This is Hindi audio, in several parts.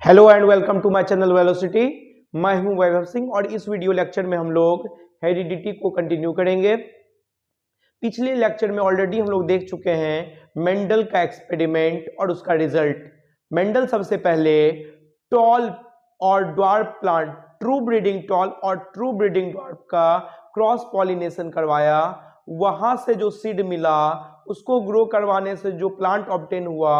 Hello and welcome to my channel velocity. मैं हूं वैभव सिंह और इस वीडियो लेक्चर में हम लोग हेरिडिटी को कंटिन्यू करेंगे। पिछले लेक्चर में ऑलरेडी हम लोग देख चुके हैं मेंडल का एक्सपेरिमेंट और उसका रिजल्ट। मेंडल सबसे पहले टॉल और dwarf plant, true breeding tall और ट्रू ब्रीडिंग ड्वार्फ का क्रॉस पॉलिनेशन करवाया। वहां से जो सीड मिला उसको ग्रो करवाने से जो प्लांट ऑब्टेन हुआ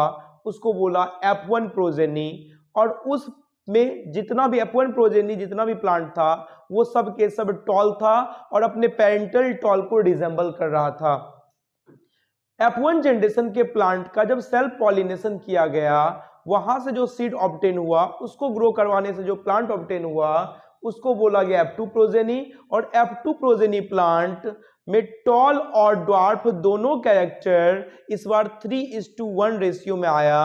उसको बोला F1 प्रोजेनी। और उसमें जितना भी F1 प्रोजेनी जितना भी प्लांट था वो सब के सब टॉल था और अपने पेरेंटल टॉल को रिजेंबल कर रहा था। F1 जनरेशन के प्लांट का जब सेल्फ पॉलिनेशन किया गया, वहां से जो सीड ऑब्टेन हुआ उसको ग्रो करवाने से जो प्लांट ऑब्टेन हुआ उसको बोला गया F2 प्रोजेनी। और F2 प्रोजेनी प्लांट में टॉल और ड्वार्फ दोनों कैरेक्टर इस बार 3:1 रेशियो में आया।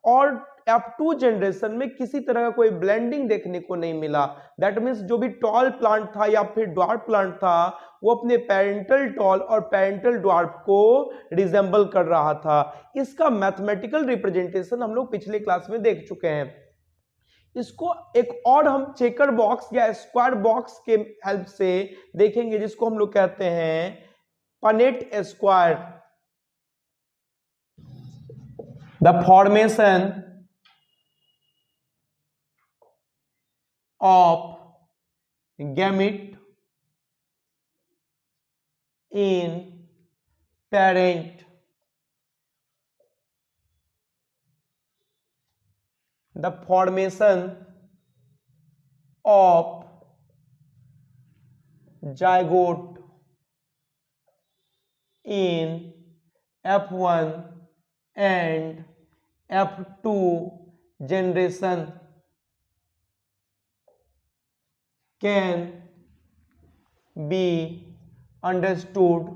और F2 जनरेशन में किसी तरह का कोई ब्लेंडिंग देखने को नहीं मिला। दैट मीन्स जो भी टॉल प्लांट था या फिर ड्वार्फ प्लांट था वो अपने पेरेंटल टॉल और पेरेंटल ड्वार्फ को रिजेंबल कर रहा था। इसका मैथमेटिकल रिप्रेजेंटेशन हम लोग पिछले क्लास में देख चुके हैं। इसको एक और हम चेकर बॉक्स या स्क्वायर बॉक्स के हेल्प से देखेंगे जिसको हम लोग कहते हैं Punnett square. The formation of gamete in parent, the formation of zygote in F1 and F2 generation can be understood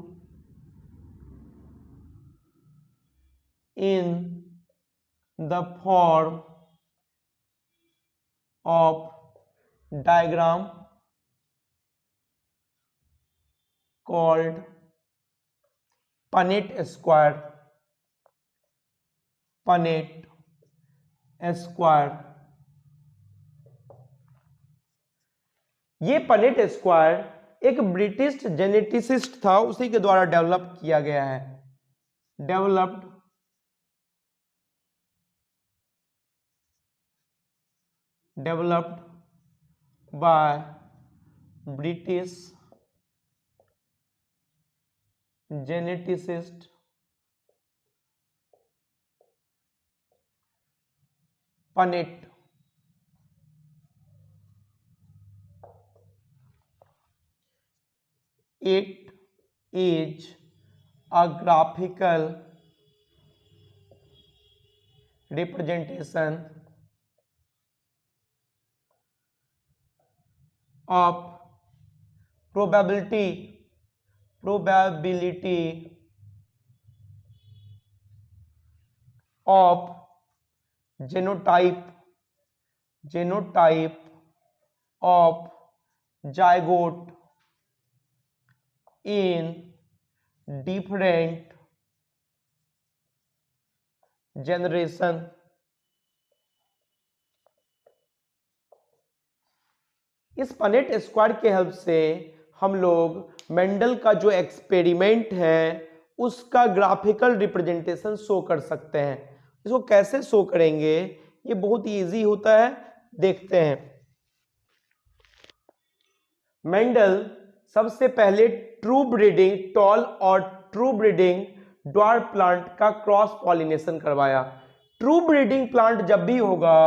in the form of diagram called Punnett square. Punnett square. ये पनेट स्क्वायर एक ब्रिटिश जेनेटिसिस्ट था, उसी के द्वारा डेवलप किया गया है। Developed by British geneticist Punnett. It is a graphical representation of probability of genotype of zygote in different generation। इस पनेट स्क्वायर के हेल्प से हम लोग मेंडल का जो एक्सपेरिमेंट है उसका ग्राफिकल रिप्रेजेंटेशन शो कर सकते हैं। इसको कैसे शो करेंगे ये बहुत इजी होता है, देखते हैं। मेंडल सबसे पहले ट्रू ब्रीडिंग टॉल और ट्रू ब्रीडिंग ड्वार्फ प्लांट का क्रॉस पॉलिनेशन करवाया। ट्रू ब्रीडिंग प्लांट जब भी होगा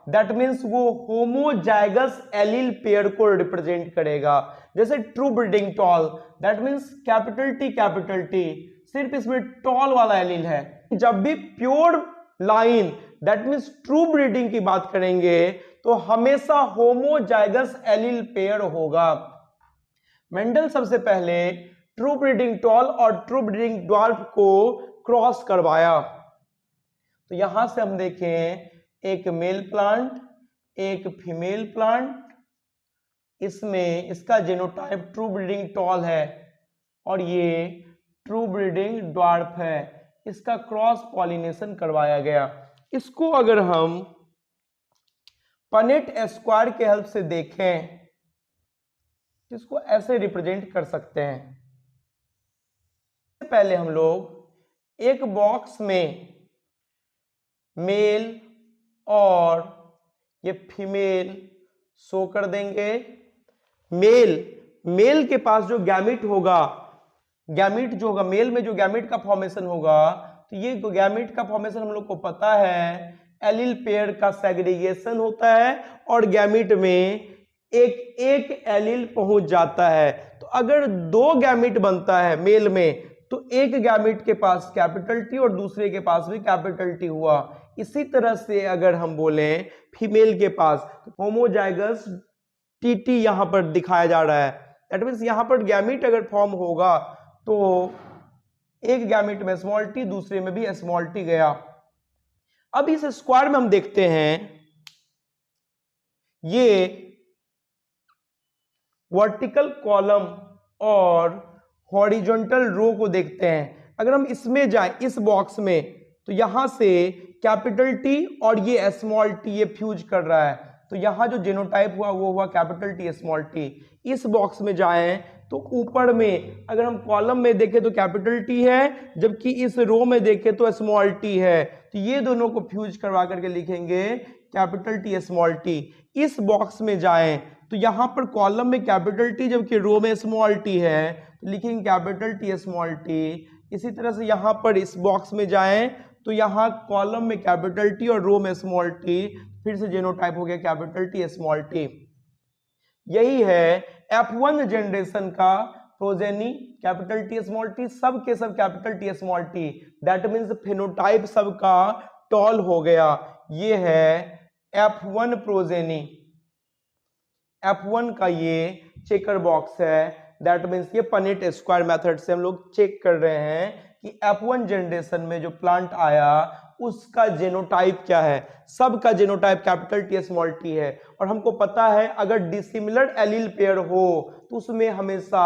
दैट मीन्स वो होमोजाइगस एलील पेयर को रिप्रेजेंट करेगा। जैसे true breeding tall that means capital T, सिर्फ इसमें टॉल वाला एलील है। जब भी pure line that means true breeding की बात करेंगे तो हमेशा होमोजाइगस एलील पेयर होगा। मेंडल सबसे पहले ट्रू ब्रीडिंग टॉल और ट्रू ब्रीडिंग ड्वार्फ को क्रॉस करवाया। तो यहां से हम देखें एक मेल प्लांट एक फीमेल प्लांट, इसमें इसका जेनोटाइप ट्रू ब्रीडिंग टॉल है और ये ट्रू ब्रीडिंग ड्वार्फ है। इसका क्रॉस पॉलिनेशन करवाया गया। इसको अगर हम पनेट स्क्वायर के हेल्प से देखें, इसको ऐसे रिप्रेजेंट कर सकते हैं। पहले हम लोग एक बॉक्स में मेल और ये फीमेल शो कर देंगे। मेल के पास जो गैमिट होगा, गैमिट जो होगा मेल में जो गैमिट का फॉर्मेशन होगा, तो ये गैमिट का फॉर्मेशन हम लोग को पता है एलिल पेयर का सेग्रीगेशन होता है और गैमिट में एक एक एलिल पहुंच जाता है। तो अगर दो गैमिट बनता है मेल में, तो एक गैमिट के पास कैपिटल टी और दूसरे के पास भी कैपिटल टी हुआ। इसी तरह से अगर हम बोलें फीमेल के पास, तो होमोजाइगस टीटी यहां पर दिखाया जा रहा है। दैट मीन्स यहां पर गैमिट अगर फॉर्म होगा तो एक गैमिट में स्मॉल टी, दूसरे में भी स्मॉल टी गया। अब इस स्क्वायर में हम देखते हैं ये वर्टिकल कॉलम और हॉरिजॉन्टल रो को देखते हैं। अगर हम इसमें जाएं इस बॉक्स में, तो यहां से कैपिटल टी और ये स्मॉल टी ये फ्यूज कर रहा है, तो यहां जो जीनोटाइप हुआ वो हुआ कैपिटल टी स्मॉल टी। इस बॉक्स में जाएं तो ऊपर में अगर हम कॉलम में देखें तो कैपिटल टी है, जबकि इस रो में देखें तो स्मॉल टी है। तो ये दोनों को फ्यूज करवा करके लिखेंगे कैपिटल टी स्मॉल टी। इस बॉक्स में जाएं तो यहां पर कॉलम में कैपिटल टी जबकि रो में स्मॉल टी है, तो लिखेंगे कैपिटल टी स्मॉल टी। इसी तरह से यहां पर इस बॉक्स में जाएं तो यहां कॉलम में कैपिटल टी और रो में स्मॉल टी, फिर से जीनोटाइप हो गया कैपिटल टी स्मॉल टी। यही है F1 जनरेशन का progeny, capital T small T, सब के सब capital T small T. That means phenotype सबका टॉल हो गया। ये है F1 प्रोजेनी, F1 का ये चेकर बॉक्स है। दैट मीन्स ये पनेट स्क्वायर मेथड से हम लोग चेक कर रहे हैं कि F1 जनरेशन में जो प्लांट आया उसका जेनोटाइप क्या है। सबका genotype capital T small T है। और हमको पता है अगर डिसिमिलर एलील पेयर हो तो उसमें हमेशा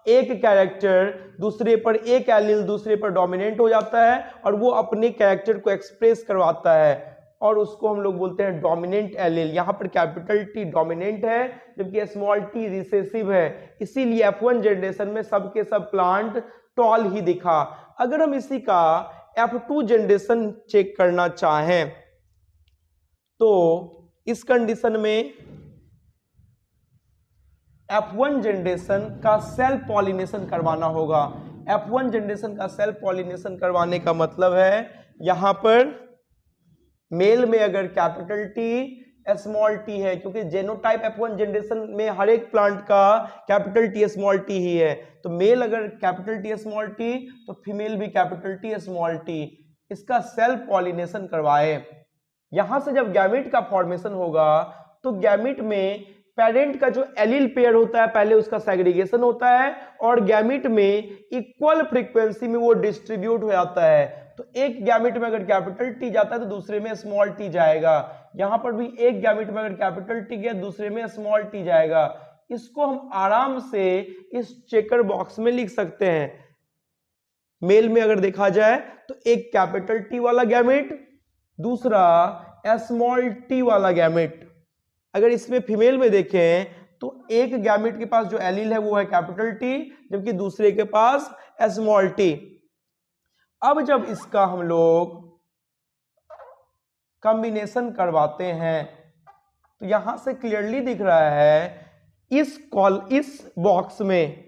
एक कैरेक्टर दूसरे पर, एक एलील दूसरे पर डोमिनेंट हो जाता है और वो अपने कैरेक्टर को एक्सप्रेस करवाता है और उसको हम लोग बोलते हैं डोमिनेंट एलील। यहाँ पर कैपिटल टी डोमिनेंट है जबकि स्मॉल टी रिसेसिव है। इसीलिए F1 जनरेशन में सबके सब प्लांट टॉल ही दिखा। अगर हम इसी का F2 जनरेशन चेक करना चाहें तो इस कंडीशन में F1 जनरेशन का सेल्फ पॉलिनेशन करवाना होगा। F1 जनरेशन का सेल्फ पॉलिनेशन करवाने का मतलब है यहां पर मेल में अगर कैपिटल टी स्मॉल टी है, क्योंकि जेनोटाइप F1 जनरेशन में हर एक प्लांट का कैपिटल टी स्मॉल टी ही है, तो मेल अगर कैपिटल टी स्मॉल टी तो फीमेल भी कैपिटल टी स्मॉल टी। इसका सेल्फ पॉलिनेशन करवाए। यहां से जब गैमिट का फॉर्मेशन होगा तो गैमिट में पेरेंट का जो एलील पेयर होता है पहले उसका सेग्रीगेशन होता है और गैमिट में इक्वल फ्रीक्वेंसी में वो डिस्ट्रीब्यूट हो जाता है। तो एक गैमिट में अगर कैपिटल टी जाता है तो दूसरे में स्मॉल टी जाएगा। यहां पर भी एक गैमिट में अगर कैपिटल टी गया दूसरे में स्मॉल टी जाएगा। इसको हम आराम से इस चेकर बॉक्स में लिख सकते हैं। मेल में अगर देखा जाए तो एक कैपिटल टी वाला गैमिट, दूसरा स्मॉल टी वाला गैमिट। अगर इसमें फीमेल में देखें तो एक गैमिट के पास जो एलील है वो है कैपिटल टी जबकि दूसरे के पास स्मॉल टी। अब जब इसका हम लोग कॉम्बिनेशन करवाते हैं तो यहां से क्लियरली दिख रहा है इस बॉक्स में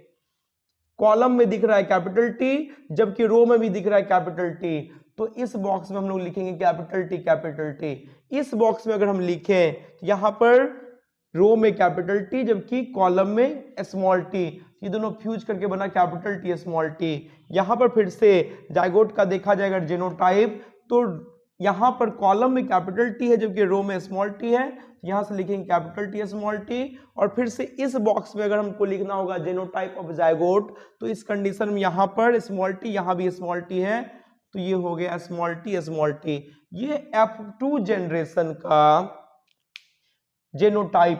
कॉलम में दिख रहा है कैपिटल टी जबकि रो में भी दिख रहा है कैपिटल टी। तो इस बॉक्स में हम लोग लिखेंगे कैपिटल टी कैपिटल टी। इस बॉक्स में अगर हम लिखें तो यहां पर रो में कैपिटल टी जबकि कॉलम में स्मॉल टी, ये दोनों फ्यूज करके बना कैपिटल टी स्मॉल टी। यहां पर फिर से जाइगोट का देखा जाएगा जेनोटाइप, तो यहां पर कॉलम में कैपिटल टी है जबकि रो में स्मॉल टी है, यहां से लिखेंगे कैपिटल टी स्मॉल टी। और फिर से इस बॉक्स में अगर हमको लिखना होगा जेनोटाइप ऑफ जाइगोट तो इस कंडीशन में यहां पर स्मॉल टी, यहां भी स्मॉल टी है, तो ये हो गया स्मॉल टी स्मॉल टी। ये F2 जनरेशन का जेनोटाइप।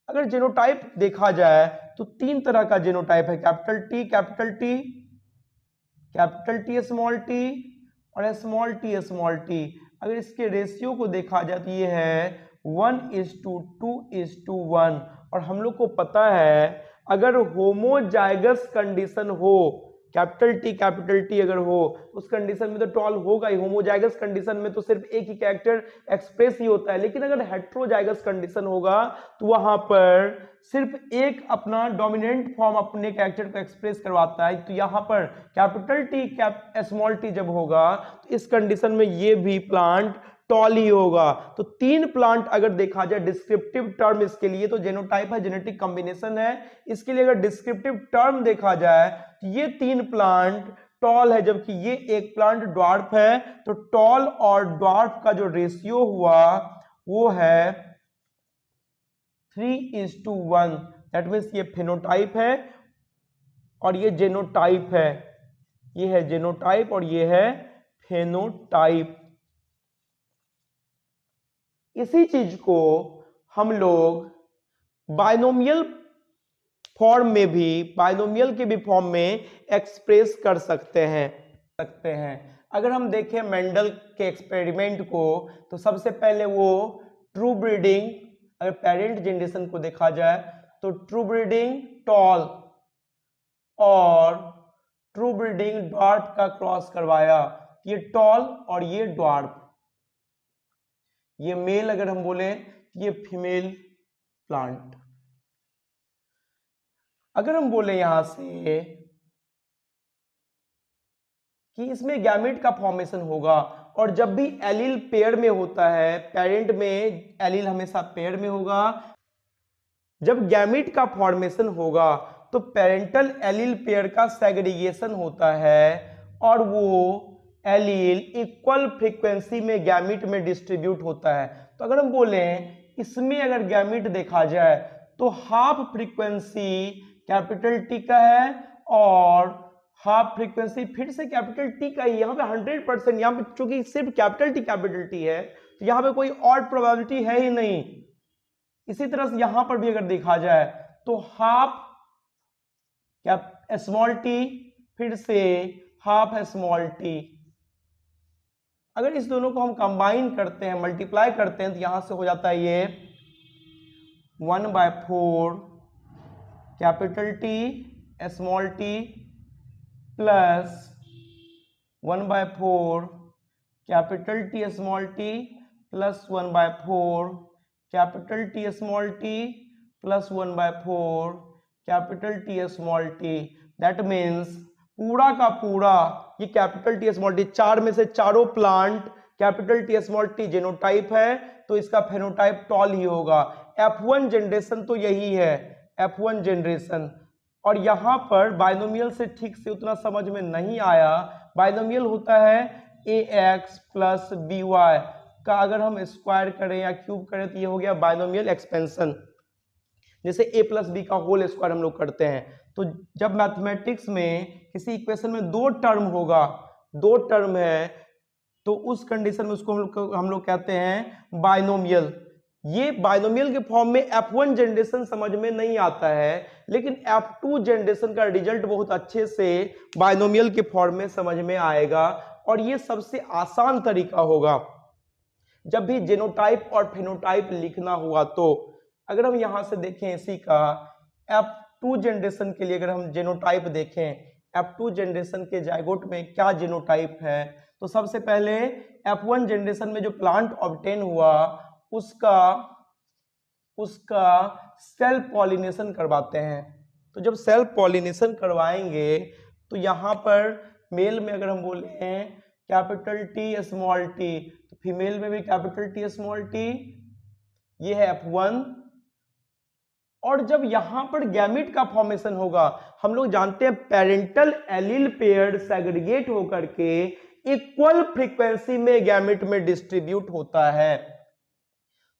अगर जेनोटाइप देखा जाए तो तीन तरह का जेनोटाइप है, capital T capital T, capital T small T और स्मॉल टी स्मॉल टी। अगर इसके रेशियो को देखा जाए तो ये है 1:2:1। और हम लोग को पता है अगर होमोजाइगस कंडीशन हो, कैपिटल टी अगर हो, उस कंडीशन में तो टॉल होगा ही। होमोजाइगस कंडीशन में तो सिर्फ एक ही कैरेक्टर एक्सप्रेस ही होता है, लेकिन अगर हेट्रोजाइगस कंडीशन होगा तो वहां पर सिर्फ एक अपना डोमिनेंट फॉर्म अपने कैरेक्टर को एक्सप्रेस करवाता है। तो यहां पर कैपिटल टी स्मॉल टी जब होगा तो इस कंडीशन में ये भी प्लांट टॉल ही होगा। तो 3 प्लांट अगर देखा जाए डिस्क्रिप्टिव टर्म इसके लिए, तो जेनोटाइप है, जेनेटिक कॉम्बिनेशन है। इसके लिए अगर डिस्क्रिप्टिव टर्म देखा जाए तो ये 3 प्लांट टॉल है, जबकि ये एक प्लांट ड्वार्फ है। तो टॉल और ड्वार्फ का जो रेशियो हुआ वो है 3:1। दैट मीन्स ये फेनोटाइप है और ये जेनोटाइप है। ये है जेनोटाइप और ये है फेनोटाइप। इसी चीज को हम लोग बाइनोमियल फॉर्म में भी, बाइनोमियल के भी फॉर्म में एक्सप्रेस कर सकते हैं। अगर हम देखें मेंडल के एक्सपेरिमेंट को, तो सबसे पहले वो ट्रू ब्रीडिंग, अगर पेरेंट जनरेशन को देखा जाए तो ट्रू ब्रीडिंग टॉल और ट्रू ब्रीडिंग ड्वार्फ का क्रॉस करवाया। ये टॉल और ये ड्वार्फ, ये मेल अगर हम बोले, ये फीमेल प्लांट। अगर हम बोले यहां से कि इसमें गैमेट का फॉर्मेशन होगा, और जब भी एलील पेयर में होता है, पेरेंट में एलील हमेशा पेयर में होगा। जब गैमेट का फॉर्मेशन होगा तो पेरेंटल एलील पेयर का सेग्रीगेशन होता है और वो एलील इक्वल फ्रीक्वेंसी में गैमेट में डिस्ट्रीब्यूट होता है। तो अगर हम बोले इसमें अगर गैमेट देखा जाए तो हाफ फ्रीक्वेंसी कैपिटल टी का है और हाफ फ्रीक्वेंसी फिर से कैपिटल टी का ही। यहाँ पे 100%, यहाँ पे चूंकि सिर्फ कैपिटल टी है तो यहाँ पे कोई और प्रोबेबिलिटी है ही नहीं। इसी तरह से यहां पर भी अगर देखा जाए तो हाफ स्मॉल टी फिर से हाफ स्मॉल टी। अगर इस दोनों को हम कंबाइन करते हैं, मल्टीप्लाई करते हैं, तो यहां से हो जाता है ये 1/4 capital T small T plus 1/4 capital T small T plus 1/4 capital T small T plus 1/4 capital T small T. That means पूरा का पूरा ये कैपिटल टी स्मॉल टी, 4 में से चारों plant capital T small T genotype है, तो इसका फेनोटाइप टॉल ही होगा। F1 जनरेशन तो यही है, F1 जनरेशन। और यहां पर बाइनोमियल से ठीक से उतना समझ में नहीं आया। बाइनोमियल होता है ax प्लस by का अगर हम स्क्वायर करें या क्यूब करें तो ये हो गया बाइनोमियल एक्सपेंशन, जैसे a प्लस बी का होल स्क्वायर हम लोग करते हैं। तो जब मैथमेटिक्स में किसी इक्वेशन में 2 टर्म होगा, 2 टर्म है, तो उस कंडीशन में उसको हम लोग कहते हैं बाइनोमियल। ये बाइनोमियल के फॉर्म में F1 जनरेशन समझ में नहीं आता है, लेकिन F2 जनरेशन का रिजल्ट बहुत अच्छे से बाइनोमियल के फॉर्म में समझ में आएगा। और ये सबसे आसान तरीका होगा जब भी जेनोटाइप और फेनोटाइप लिखना हुआ। तो अगर हम यहां से देखें इसी का F2 जनरेशन के लिए, अगर हम जेनोटाइप देखें F2 जनरेशन के जाइगोट में क्या जेनोटाइप है, तो सबसे पहले F1 जनरेशन में जो प्लांट ऑब्टेन हुआ उसका सेल्फ पॉलिनेशन करवाते हैं। तो जब सेल्फ पॉलिनेशन करवाएंगे तो यहां पर मेल में अगर हम बोले हैं कैपिटल टी स्मॉल टी, तो फीमेल में भी कैपिटल टी स्मॉल टी, ये है F1। और जब यहां पर गैमेट का फॉर्मेशन होगा, हम लोग जानते हैं पेरेंटल एलील पेयर सेग्रीगेट होकर के इक्वल फ्रीक्वेंसी में गैमेट में डिस्ट्रीब्यूट होता है।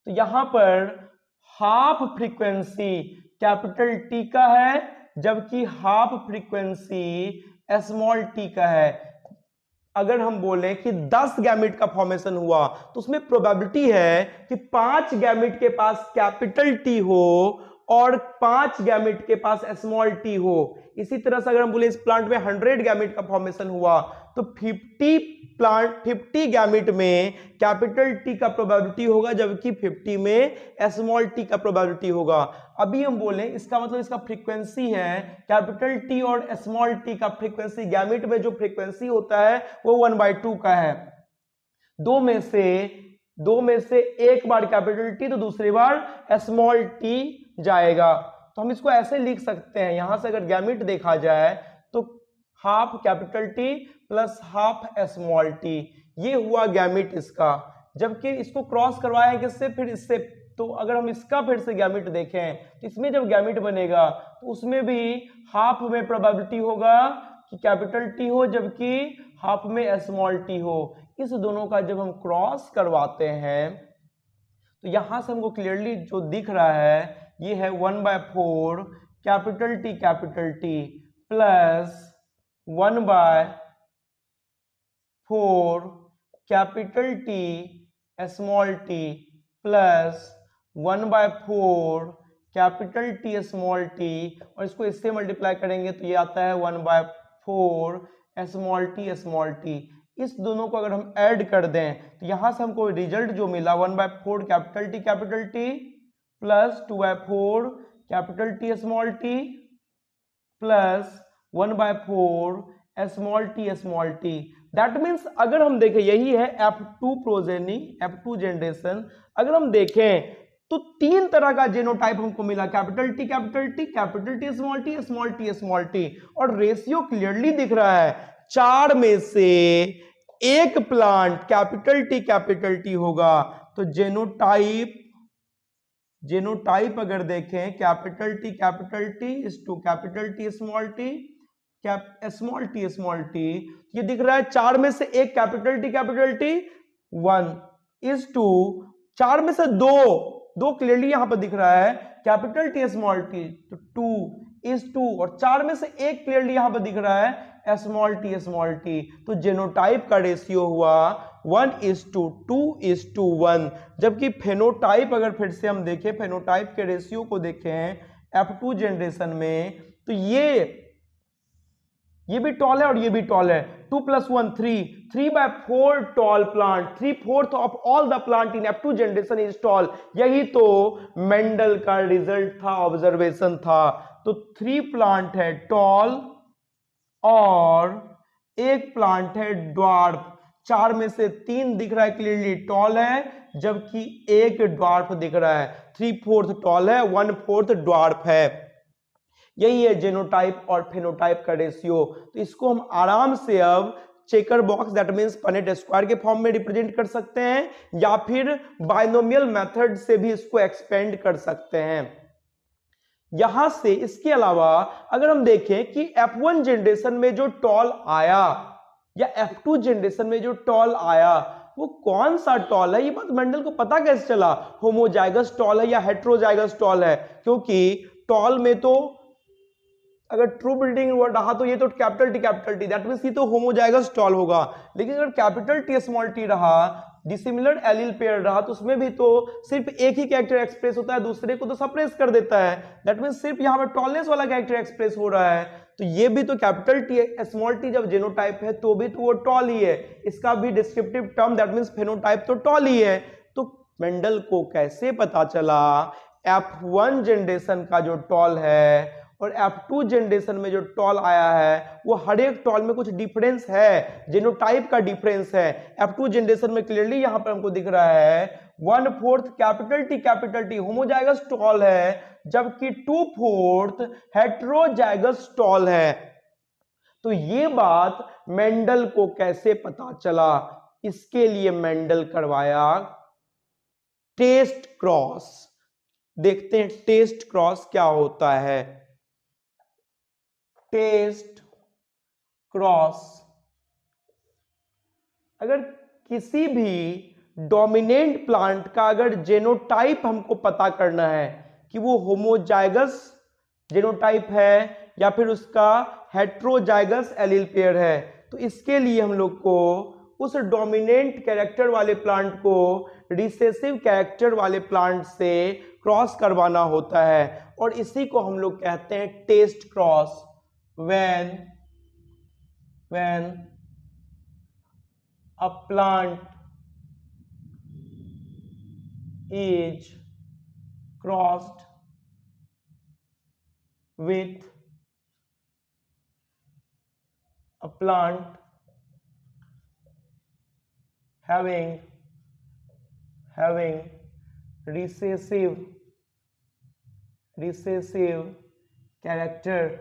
तो यहां पर हाफ फ्रीक्वेंसी कैपिटल टी का है, जबकि हाफ फ्रीक्वेंसी स्मॉल टी का है। अगर हम बोले कि 10 गैमेट का फॉर्मेशन हुआ तो उसमें प्रोबेबिलिटी है कि 5 गैमेट के पास कैपिटल टी हो और 5 गैमेट के पास स्मॉल टी हो। इसी तरह से अगर हम बोले इस प्लांट में 100 गैमेट का फॉर्मेशन हुआ तो 50 गैमेट में कैपिटल टी का प्रोबेबिलिटी होगा, जबकि 50 में स्मॉल टी का प्रोबेबिलिटी होगा। अभी हम बोलें इसका मतलब इसका फ्रीक्वेंसी है, कैपिटल टी और स्मॉल टी का फ्रीक्वेंसी, गैमेट में जो फ्रीक्वेंसी होता है वो 1/2 का है। दो में से एक बार कैपिटल टी तो दूसरी बार स्मॉल टी जाएगा। तो हम इसको ऐसे लिख सकते हैं, यहां से अगर गैमेट देखा जाए तो half capital T plus half small T, ये हुआ गैमेट इसका। जबकि इसको क्रॉस करवाया किससे, फिर इससे। तो अगर हम इसका फिर से गैमेट देखें तो इसमें जब गैमेट बनेगा तो उसमें भी हाफ में प्रोबेबिलिटी होगा कि कैपिटल टी हो, जबकि हाफ में स्मॉल टी हो। इस दोनों का जब हम क्रॉस करवाते हैं तो यहां से हमको क्लियरली जो दिख रहा है ये है 1/4 capital T plus 1/4 capital T small T plus 1/4 capital T small T, और इसको इससे मल्टीप्लाई करेंगे तो ये आता है 1/4 स्मॉल टी। इस दोनों को अगर हम ऐड कर दें तो यहां से हमको रिजल्ट जो मिला 1/4 capital T plus 2/4 capital T small T plus 1/4 small T. That means अगर हम देखें यही है F2 प्रोजेनी, F2 जनरेशन। अगर हम देखें तो तीन तरह का जेनोटाइप हमको मिला, कैपिटल टी स्मॉल टी, और रेशियो क्लियरली दिख रहा है। 4 में से एक प्लांट कैपिटल टी होगा। तो जेनोटाइप अगर देखें capital T is to capital T small T, ये दिख रहा है 4 में से एक कैपिटल टी 1 इज टू 4 में से दो क्लियरली यहां पर दिख रहा है कैपिटल टी स्मॉल टी, तो 2 इज टू, और 4 में से एक क्लियरली यहां पर दिख रहा है स्मॉल टी। तो जेनोटाइप का रेशियो हुआ 1:2:1, जबकि फेनोटाइप अगर फिर से हम देखें, फेनोटाइप के रेशियो को देखें F2 जनरेशन में, तो ये भी टॉल है और ये भी टॉल है। 2 + 1 3/4 tall plant, 3/4 of all the plant in F2 generation is tall. यही तो मेंडल का रिजल्ट था, ऑब्जर्वेशन था। तो 3 प्लांट है टॉल और एक प्लांट है ड्वार्फ। 4 में से 3 दिख रहा है क्लियरली टॉल है, जबकि एक ड्वार्फ दिख रहा है। 3/4 टॉल है, 1/4 ड्वार्फ है। यही है जेनोटाइप और फेनोटाइप का रेशियो। तो इसको हम आराम से अब checker box that means Punnett square के फॉर्म में रिप्रेजेंट कर सकते हैं, या फिर बाइनोमियल मेथड से भी इसको एक्सपेंड कर सकते हैं। यहां से इसके अलावा अगर हम देखें कि F1 जनरेशन में जो टॉल आया या F2 जनरेशन में जो टॉल आया वो कौन सा टॉल है, ये बात मेंडल को पता कैसे चला? होमोजाइगस टॉल है या हेट्रोजाइगस टॉल है? क्योंकि टॉल में तो अगर ट्रू ब्रीडिंग रहा तो ये तो कैपिटल टी दैट मींस ये तो होमोजाइगस टॉल होगा। लेकिन अगर कैपिटल टी स्मॉल टी रहा, डिसिमिलर एलील पेयर रहा, तो उसमें भी तो सिर्फ एक ही कैरेक्टर एक्सप्रेस होता है, दूसरे को तो सप्रेस कर देता है। दैट मींस सिर्फ यहां पर टॉलनेस वाला कैरेक्टर एक्सप्रेस हो रहा है। तो ये भी तो कैपिटल टी स्मॉल टी जब जेनोटाइप है तो भी तो वो टॉल ही है। इसका भी descriptive term that means phenotype तो टॉल ही है। तो मेंडल को कैसे पता चला F1 जनरेशन का जो टॉल है और F2 जनरेशन में जो टॉल आया है वो हर एक टॉल में कुछ डिफरेंस है, जेनोटाइप का डिफरेंस है। F2 जनरेशन में क्लियरली यहां पर हमको दिख रहा है 1/4 कैपिटल टी होमोजाइगस टॉल है, जबकि 2/4 हेट्रोजाइगस टॉल है। तो ये बात मेंडल को कैसे पता चला? इसके लिए मेंडल करवाया टेस्ट क्रॉस। देखते हैं टेस्ट क्रॉस क्या होता है। टेस्ट क्रॉस, अगर किसी भी डोमिनेंट प्लांट का अगर जेनोटाइप हमको पता करना है कि वो होमोजाइगस जेनोटाइप है या फिर उसका हेट्रोजाइगस एलील पेयर है, तो इसके लिए हम लोग को उस डोमिनेंट कैरेक्टर वाले प्लांट को रिसेसिव कैरेक्टर वाले प्लांट से क्रॉस करवाना होता है, और इसी को हम लोग कहते हैं test cross. when a plant is crossed with a plant having recessive character,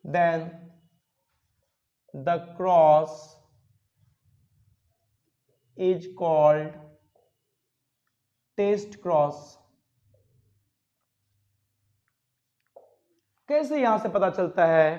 then the cross is called test cross। कैसे यहां से पता चलता है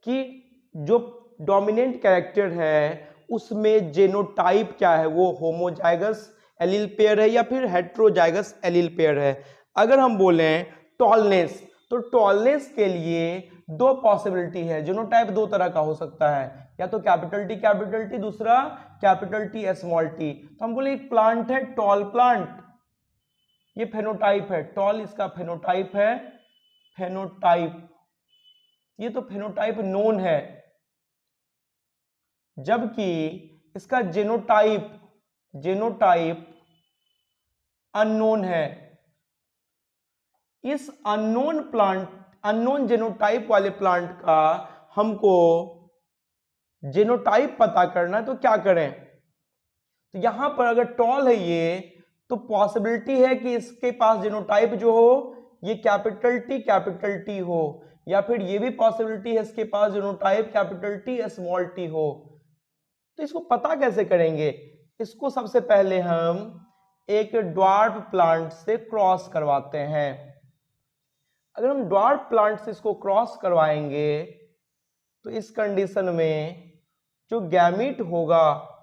कि जो डोमिनेंट कैरेक्टर है उसमें जेनोटाइप क्या है, वो होमोजाइगस एलील पेयर है या फिर हेट्रोजाइगस एलील पेयर है। अगर हम बोलें टॉलनेस, तो टॉलनेस के लिए दो पॉसिबिलिटी है। जेनोटाइप दो तरह का हो सकता है, या तो कैपिटल टी, दूसरा कैपिटल टी स्मॉल टी। तो हम बोले एक प्लांट है टॉल प्लांट, ये फेनोटाइप है टॉल, इसका फेनोटाइप है फेनोटाइप, ये तो फेनोटाइप नोन है, जबकि इसका जेनोटाइप अननोन है। इस अननोन जेनोटाइप वाले प्लांट का हमको जेनोटाइप पता करना है, तो क्या करें? तो यहां पर अगर टॉल है ये, तो पॉसिबिलिटी है कि इसके पास जेनोटाइप जो हो ये कैपिटल टी हो, या फिर ये भी पॉसिबिलिटी है इसके पास genotype capital T small T हो। तो इसको पता कैसे करेंगे? इसको सबसे पहले हम एक ड्वार्फ प्लांट से क्रॉस करवाते हैं। अगर हम ड्वार्फ प्लांट से इसको क्रॉस करवाएंगे तो इस कंडीशन में जो गैमीट होगा,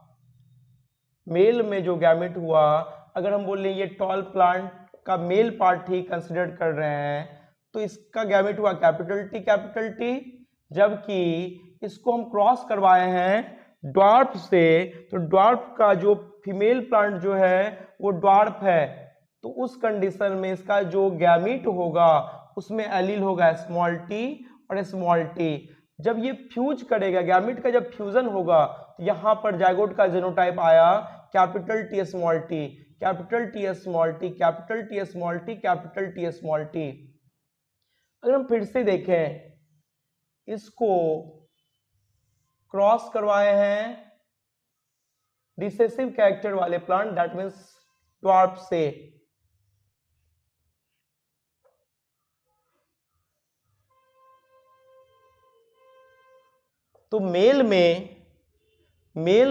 मेल में जो गैमीट हुआ, अगर हम बोल ये टॉल प्लांट का मेल पार्ट ही कंसिडर कर रहे हैं, तो इसका गैमीट हुआ कैपिटल टी, जबकि इसको हम क्रॉस करवाए हैं ड्वार्फ से, तो ड्वार्फ का जो फीमेल प्लांट जो है वो ड्वार्फ है, तो उस कंडीशन में इसका जो गैमीट होगा उसमें एलील होगा स्मॉल टी और स्मॉल टी। जब ये फ्यूज करेगा, गैमीट का जब फ्यूजन होगा, तो यहां पर जाइगोट का जेनोटाइप आया capital T small T, capital T small T, capital T small T, capital T small T. अगर हम फिर से देखें, इसको क्रॉस करवाए हैं रिसेसिव कैरेक्टर वाले प्लांट, दैट मीन्स ड्वार्फ से, तो मेल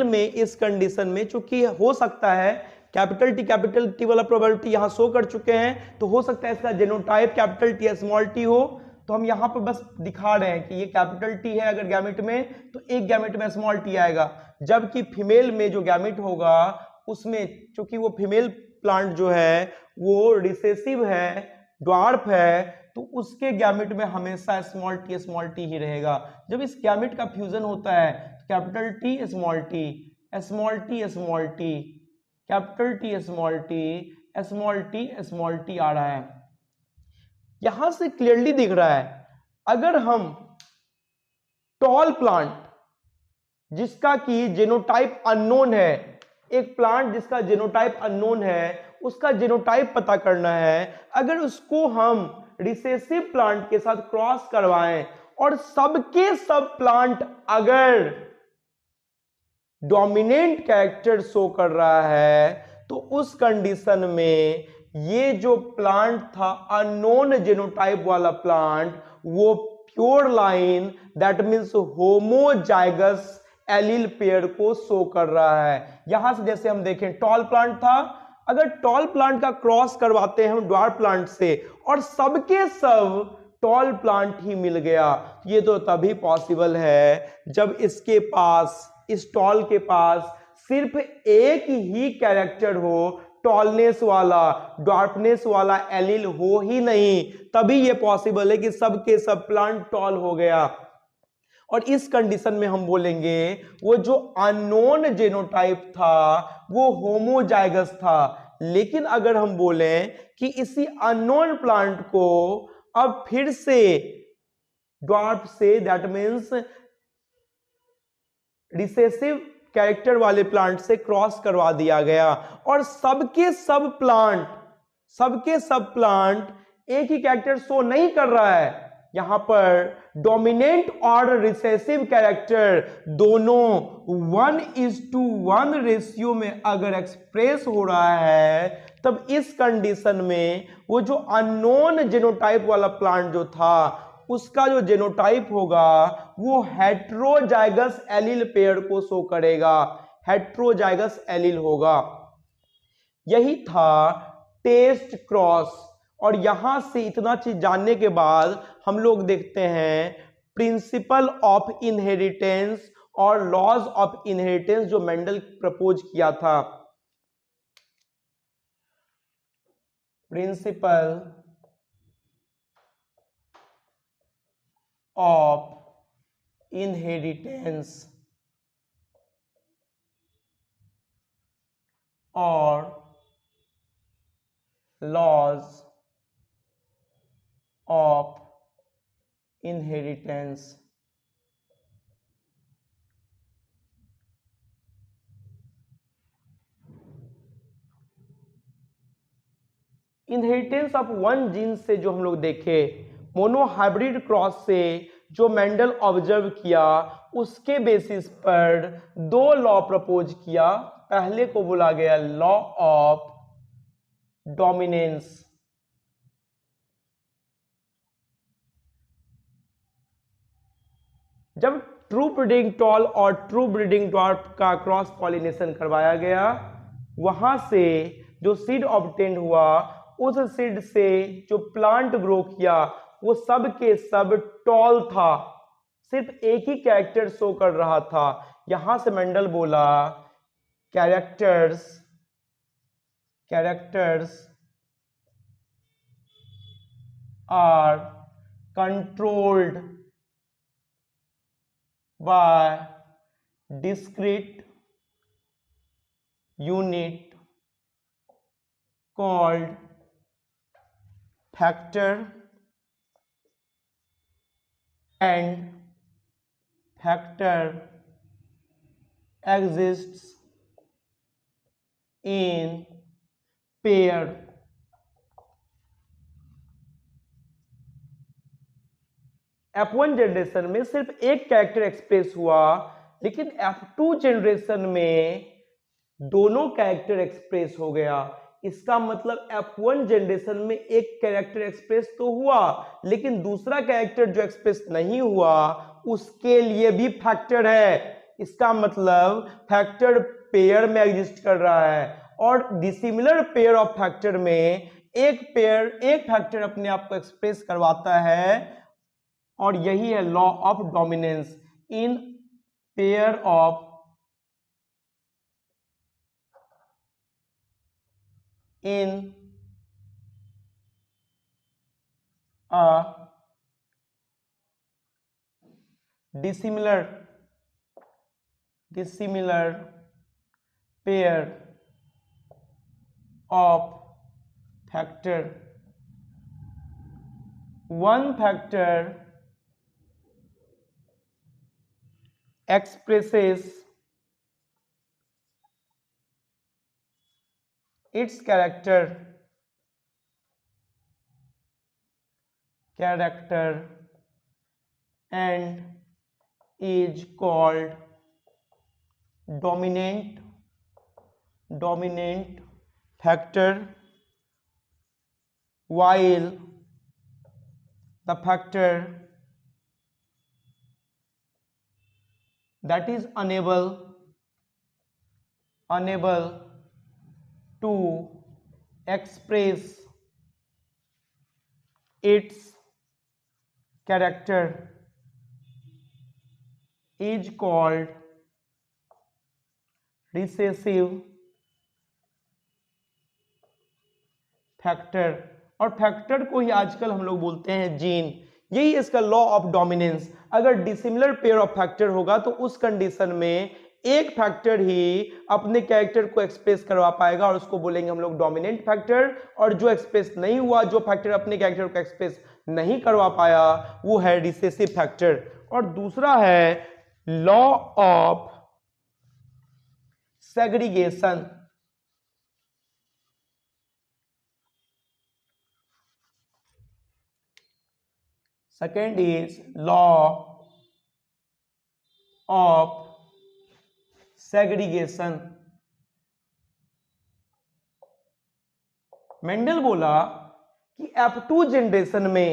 में इस कंडीशन में चूंकि हो सकता है कैपिटल टी वाला प्रोबेबिलिटी यहां शो कर चुके हैं, तो हो सकता है इसका genotype capital T small T हो, तो हम यहां पर बस दिखा रहे हैं कि ये कैपिटल टी है अगर गैमेट में, तो एक गैमेट में स्मॉल टी आएगा, जबकि फीमेल में जो गैमेट होगा उसमें चूंकि वो फीमेल प्लांट जो है वो रिसेसिव है, ड्वार्फ है, तो उसके गैमेट में हमेशा स्मॉल टी ही रहेगा। जब इस गैमेट का फ्यूजन होता है capital T small T, small T small T, capital T small T आ रहा है। यहां से क्लियरली दिख रहा है, अगर हम टॉल प्लांट जिसका कि जेनोटाइप अननोन है, एक प्लांट जिसका जेनोटाइप अननोन है, उसका जेनोटाइप पता करना है, अगर उसको हम रिसेसिव प्लांट के साथ क्रॉस करवाएं और सबके सब प्लांट अगर डोमिनेंट कैरेक्टर शो कर रहा है, तो उस कंडीशन में ये जो प्लांट था अननोन जेनोटाइप वाला प्लांट, वो pure line that means homozygous allele pair को शो कर रहा है। यहां से जैसे हम देखें टॉल प्लांट था, अगर टॉल प्लांट का क्रॉस करवाते हैं हम ड्वार्फ प्लांट से और सबके सब टॉल प्लांट ही मिल गया, ये तो तभी पॉसिबल है जब इसके पास, इस टॉल के पास सिर्फ एक ही कैरेक्टर हो, टॉलनेस वाला, ड्वार्फनेस वाला एलील हो ही नहीं, तभी ये पॉसिबल है कि सबके सब प्लांट टॉल हो गया। और इस कंडीशन में हम बोलेंगे वो जो अननोन जेनोटाइप था वो होमोजाइगस था। लेकिन अगर हम बोलें कि इसी अननोन प्लांट को अब फिर से ड्वार्फ से, दैट मीन्स रिसेसिव कैरेक्टर वाले प्लांट से क्रॉस करवा दिया गया। और सबके सब प्लांट एक ही कैरेक्टर शो नहीं कर रहा है। यहां पर डोमिनेंट और रिसेसिव कैरेक्टर दोनों 1:1 रेशियो में अगर एक्सप्रेस हो रहा है, तब इस कंडीशन में वो जो अननोन जेनोटाइप वाला प्लांट जो था उसका जो जेनोटाइप होगा वो हेट्रोजाइगस एलील पेयर को शो करेगा, हेट्रोजाइगस एलील होगा। यही था टेस्ट क्रॉस। और यहां से इतना चीज जानने के बाद हम लोग देखते हैं प्रिंसिपल ऑफ इनहेरिटेंस और लॉज ऑफ इनहेरिटेंस जो मेंडल प्रपोज किया था। प्रिंसिपल ऑफ इनहेरिटेंस और laws of inheritance. Inheritance of one gene से जो हम लोग देखे, मोनोहाइब्रिड क्रॉस से जो मेंडल ऑब्जर्व किया, उसके बेसिस पर दो लॉ प्रपोज किया। पहले को बोला गया लॉ ऑफ डोमिनेंस, जब ट्रू ब्रीडिंग टॉल और ट्रू ब्रीडिंग ड्वार्फ का क्रॉस पॉलिनेशन करवाया गया, वहां से जो सीड ऑब्टेन हुआ, उस सीड से जो प्लांट ग्रो किया वो सब के सब टॉल था, सिर्फ एक ही कैरेक्टर शो कर रहा था। यहां से मेंडल बोला characters are controlled by discrete unit called factor, and factor exists in pair। F1 generation में सिर्फ एक कैरेक्टर एक्सप्रेस हुआ, लेकिन F2 जनरेशन में दोनों कैरेक्टर एक्सप्रेस हो गया। इसका मतलब F1 जनरेशन में एक कैरेक्टर एक्सप्रेस तो हुआ, लेकिन दूसरा कैरेक्टर जो एक्सप्रेस नहीं हुआ उसके लिए भी फैक्टर है। इसका मतलब फैक्टर पेयर में एग्जिस्ट कर रहा है, और डिसिमिलर पेयर ऑफ फैक्टर में एक फैक्टर अपने आप को एक्सप्रेस करवाता है, और यही है law of dominance. In pair of dissimilar pair of factor, one factor expresses its character and is called dominant factor, while the factor that is unable to express its character is called recessive factor, और फैक्टर को ही आजकल हम लोग बोलते हैं जीन। यही इसका लॉ ऑफ डोमिनेंस। अगर डिसिमिलर पेयर ऑफ फैक्टर होगा तो उस कंडीशन में एक फैक्टर ही अपने कैरेक्टर को एक्सप्रेस करवा पाएगा, और उसको बोलेंगे हम लोग डोमिनेंट फैक्टर। और जो एक्सप्रेस नहीं हुआ, जो फैक्टर अपने कैरेक्टर को एक्सप्रेस नहीं करवा पाया वो है रिसेसिव फैक्टर। और दूसरा है law of segregation. Second is law of segregation. Mendel बोला कि F2 जनरेशन में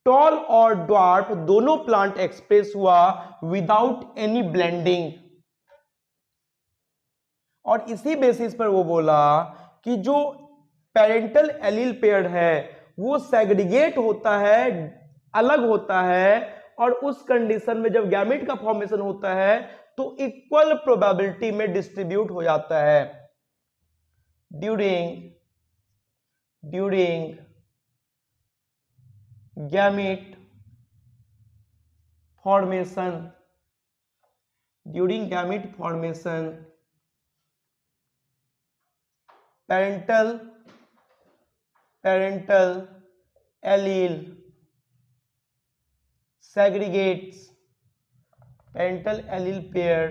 टॉल और ड्वार्फ दोनों प्लांट एक्सप्रेस हुआ विदाउट एनी ब्लेंडिंग, और इसी बेसिस पर वो बोला कि जो पेरेंटल एलील पेयर है वो सेग्रीगेट होता है, अलग होता है, और उस कंडीशन में जब गैमेट का फॉर्मेशन होता है तो इक्वल प्रोबेबिलिटी में डिस्ट्रीब्यूट हो जाता है। During gamete formation, parental allele segregates, parental allele pair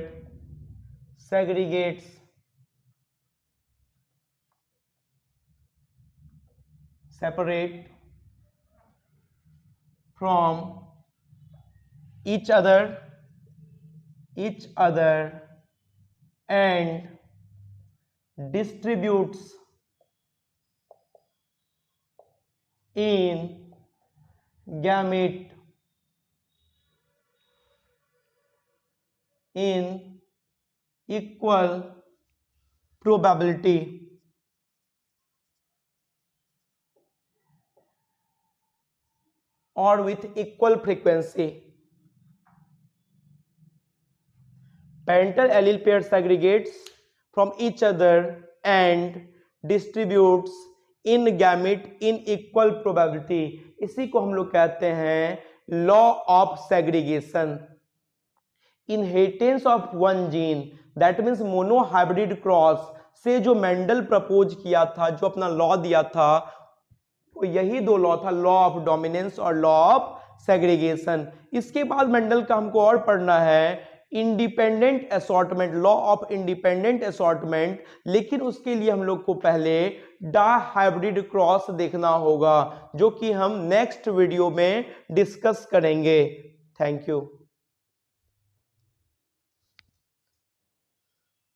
segregates separate from each other and distributes in gamete in equal probability or with equal frequency. Parental allele pair segregates from each other and distributes in gamete in equal probability. इसी को हम लोग कहते हैं law of segregation. Inheritance of one gene, that means monohybrid cross से जो मेंडल प्रपोज किया था, जो अपना लॉ दिया था, वो यही दो लॉ था, लॉ ऑफ डोमिनेंस और लॉ ऑफ सेग्रीगेशन। इसके बाद मेंडल का हमको और पढ़ना है independent assortment, law of independent assortment, लेकिन उसके लिए हम लोग को पहले डायहाइब्रिड क्रॉस देखना होगा, जो कि हम नेक्स्ट वीडियो में डिस्कस करेंगे। Thank you.